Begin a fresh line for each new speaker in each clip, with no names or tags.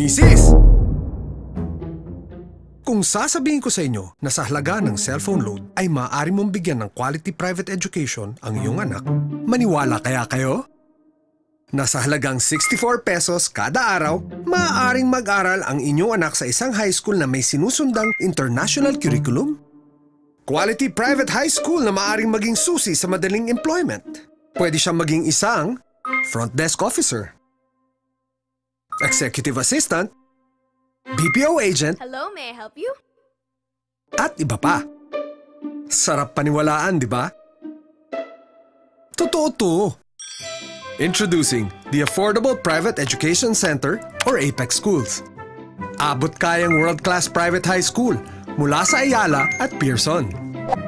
Misis! Kung sasabihin ko sa inyo na sa halaga ng cellphone load ay maaari mong bigyan ng quality private education ang iyong anak, maniwala kaya kayo? Nasa halagang 64 pesos kada araw, maaaring mag-aral ang inyong anak sa isang high school na may sinusundang international curriculum. Quality private high school na maaaring maging susi sa madaling employment. Pwede siyang maging isang front desk officer, executive assistant, BPO agent,
Hello, may I help you?
at iba pa. Sarap paniwalaan, di ba? Totoo to. Introducing the Affordable Private Education Center or APEC Schools. Abot kayang world-class private high school mula sa Ayala at Pearson.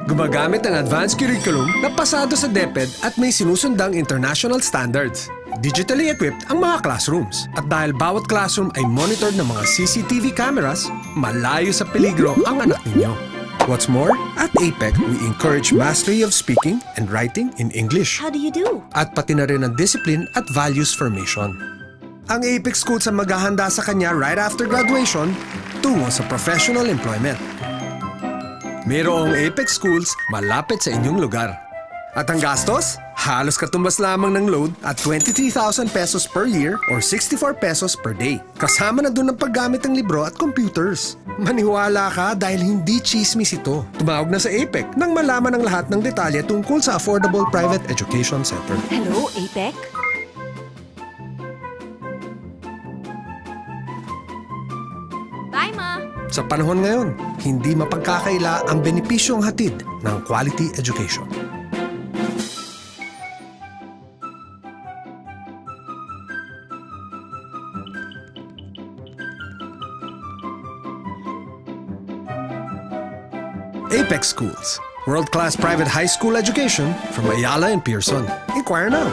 Gumagamit ng advanced curriculum na pasado sa DepEd at may sinusundang international standards. Digitally equipped ang mga classrooms. At dahil bawat classroom ay monitored ng mga CCTV cameras, malayo sa peligro ang anak ninyo. What's more, at APEC, we encourage mastery of speaking and writing in English.
How do you do?
At pati na rin ang discipline at values formation. Ang APEC Schools ang maghahanda sa kanya right after graduation tungo sa professional employment. Mayroong APEC Schools malapit sa inyong lugar. At ang gastos? Halos katumbas lamang ng load at 23,000 pesos per year or 64 pesos per day. Kasama na dun ang paggamit ng libro at computers. Maniwala ka dahil hindi chismis ito. Tumawag na sa APEC nang malaman ang lahat ng detalye tungkol sa Affordable Private Education Center.
Hello, APEC? Bye, Ma!
Sa panahon ngayon, hindi mapagkakaila ang benepisyong hatid ng quality education. APEC Schools, world-class private high school education from Ayala and Pearson. Inquire now.